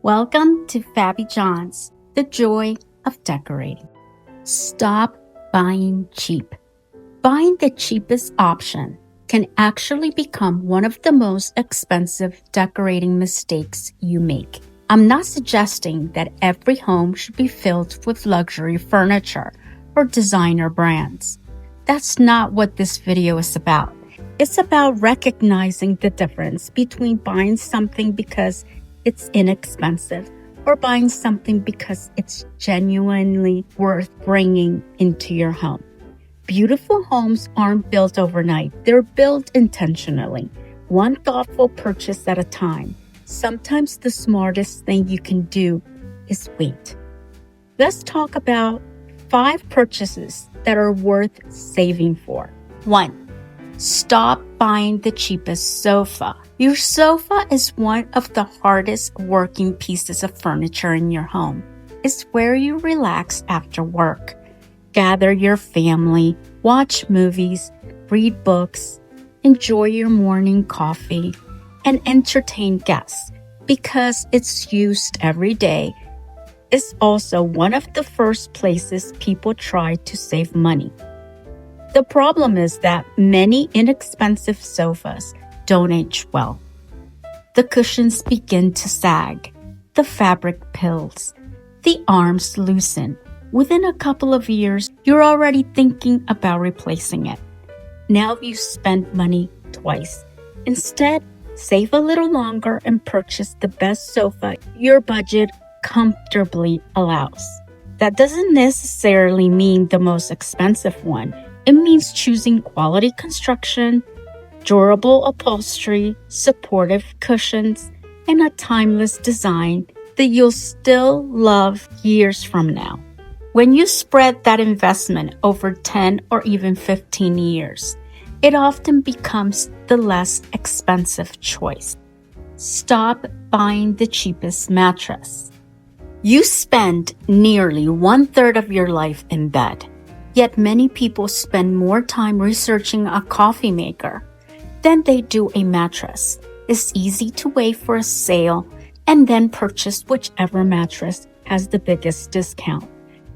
Welcome to Fabi John's The Joy of Decorating. Stop buying cheap. Buying the cheapest option can actually become one of the most expensive decorating mistakes you make. I'm not suggesting that every home should be filled with luxury furniture or designer brands. That's not what this video is about. It's about recognizing the difference between buying something because it's inexpensive or buying something because it's genuinely worth bringing into your home. Beautiful homes aren't built overnight. They're built intentionally, one thoughtful purchase at a time. Sometimes the smartest thing you can do is wait. Let's talk about 5 purchases that are worth saving for. 1. Stop buying the cheapest sofa. Your sofa is one of the hardest working pieces of furniture in your home. It's where you relax after work, gather your family, watch movies, read books, enjoy your morning coffee, and entertain guests. Because it's used every day, it's also one of the first places people try to save money. The problem is that many inexpensive sofas don't age well. The cushions begin to sag, the fabric pills, the arms loosen. Within a couple of years, you're already thinking about replacing it. Now you spend money twice. Instead, save a little longer and purchase the best sofa your budget comfortably allows. That doesn't necessarily mean the most expensive one. It means choosing quality construction, durable upholstery, supportive cushions, and a timeless design that you'll still love years from now. When you spread that investment over 10 or even 15 years, it often becomes the less expensive choice. Stop buying the cheapest mattress. You spend nearly 1/3 of your life in bed. Yet many people spend more time researching a coffee maker than they do a mattress. It's easy to wait for a sale and then purchase whichever mattress has the biggest discount.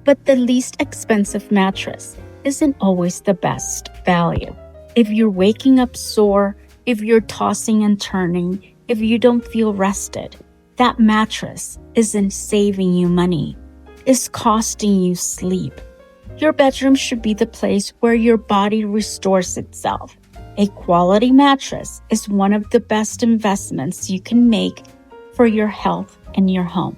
But the least expensive mattress isn't always the best value. If you're waking up sore, if you're tossing and turning, if you don't feel rested, that mattress isn't saving you money. It's costing you sleep. Your bedroom should be the place where your body restores itself. A quality mattress is one of the best investments you can make for your health and your home.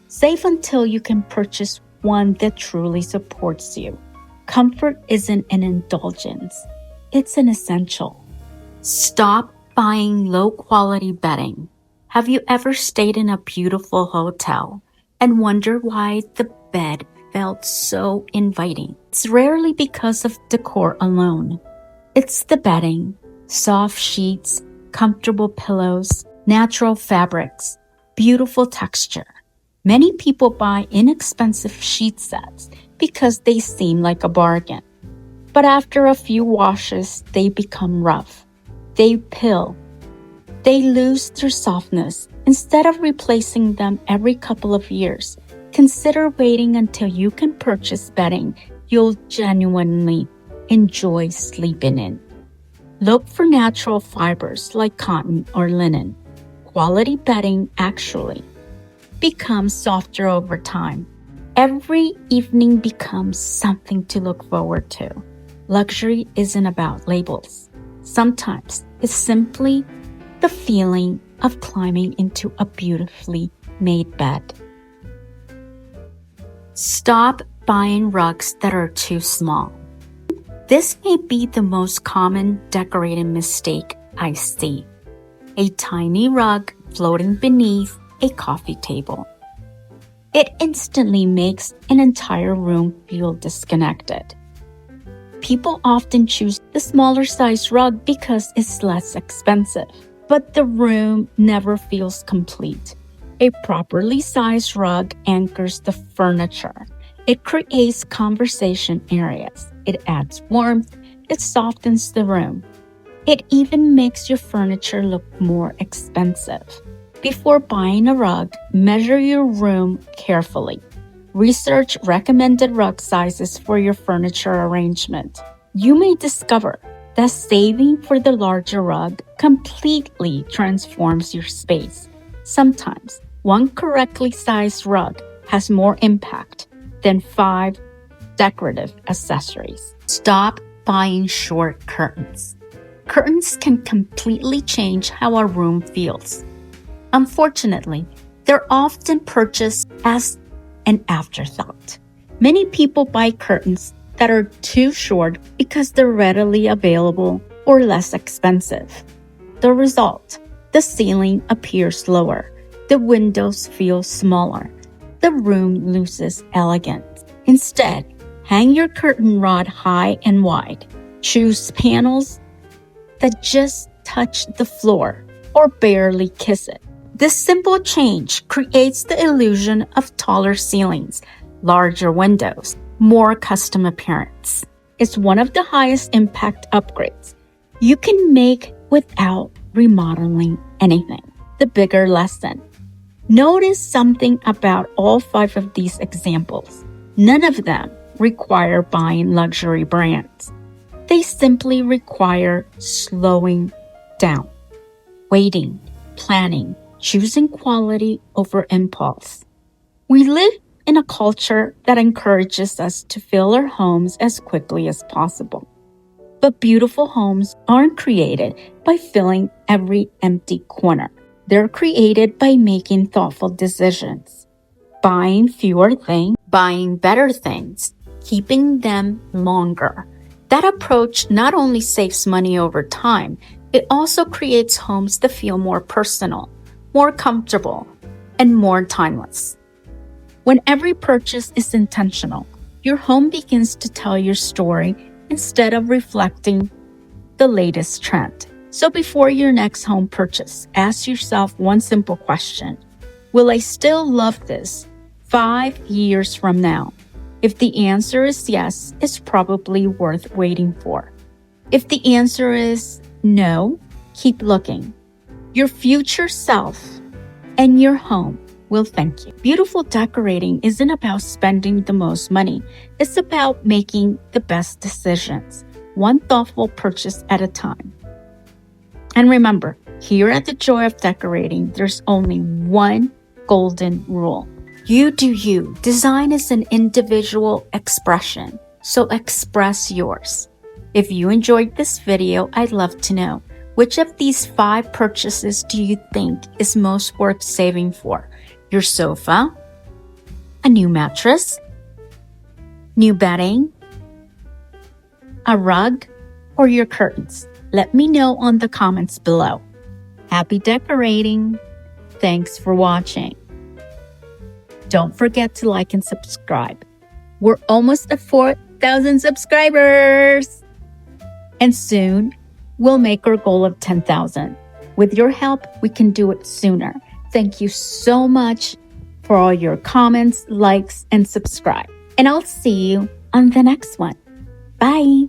Save until you can purchase one that truly supports you. Comfort isn't an indulgence. It's an essential. Stop buying low-quality bedding. Have you ever stayed in a beautiful hotel and wondered why the bed felt so inviting? It's rarely because of decor alone. It's the bedding, soft sheets, comfortable pillows, natural fabrics, beautiful texture. Many people buy inexpensive sheet sets because they seem like a bargain. But after a few washes, they become rough. They pill. They lose their softness. Instead of replacing them every couple of years, consider waiting until you can purchase bedding you'll genuinely enjoy sleeping in. Look for natural fibers like cotton or linen. Quality bedding actually becomes softer over time. Every evening becomes something to look forward to. Luxury isn't about labels. Sometimes it's simply the feeling of climbing into a beautifully made bed. Stop buying rugs that are too small. This may be the most common decorating mistake I see. A tiny rug floating beneath a coffee table. It instantly makes an entire room feel disconnected. People often choose the smaller size rug because it's less expensive, but the room never feels complete. A properly sized rug anchors the furniture. It creates conversation areas. It adds warmth. It softens the room. It even makes your furniture look more expensive. Before buying a rug, measure your room carefully. Research recommended rug sizes for your furniture arrangement. You may discover that saving for the larger rug completely transforms your space. Sometimes, one correctly sized rug has more impact than 5 decorative accessories. Stop buying short curtains. Curtains can completely change how our room feels. Unfortunately, they're often purchased as an afterthought. Many people buy curtains that are too short because they're readily available or less expensive. The result, the ceiling appears lower, the windows feel smaller, the room loses elegance. Instead, hang your curtain rod high and wide. Choose panels that just touch the floor or barely kiss it. This simple change creates the illusion of taller ceilings, larger windows, more custom appearance. It's one of the highest impact upgrades you can make without remodeling anything. The bigger lesson. Notice something about all 5 of these examples. None of them require buying luxury brands. They simply require slowing down, waiting, planning, choosing quality over impulse. We live in a culture that encourages us to fill our homes as quickly as possible. But beautiful homes aren't created by filling every empty corner. They're created by making thoughtful decisions, buying fewer things, buying better things, keeping them longer. That approach not only saves money over time, it also creates homes that feel more personal, more comfortable, and more timeless. When every purchase is intentional, your home begins to tell your story instead of reflecting the latest trend. So before your next home purchase, ask yourself one simple question. Will I still love this 5 years from now? If the answer is yes, it's probably worth waiting for. If the answer is no, keep looking. Your future self and your home will thank you. Beautiful decorating isn't about spending the most money. It's about making the best decisions, one thoughtful purchase at a time. And remember, here at The Joy of Decorating, there's only one golden rule. You do you. Design is an individual expression, so express yours. If you enjoyed this video, I'd love to know, which of these 5 purchases do you think is most worth saving for? Your sofa, a new mattress, new bedding, a rug, or your curtains? Let me know on the comments below. Happy decorating! Thanks for watching. Don't forget to like and subscribe. We're almost at 4,000 subscribers! And soon, we'll make our goal of 10,000. With your help, we can do it sooner. Thank you so much for all your comments, likes, and subscribe. And I'll see you on the next one. Bye!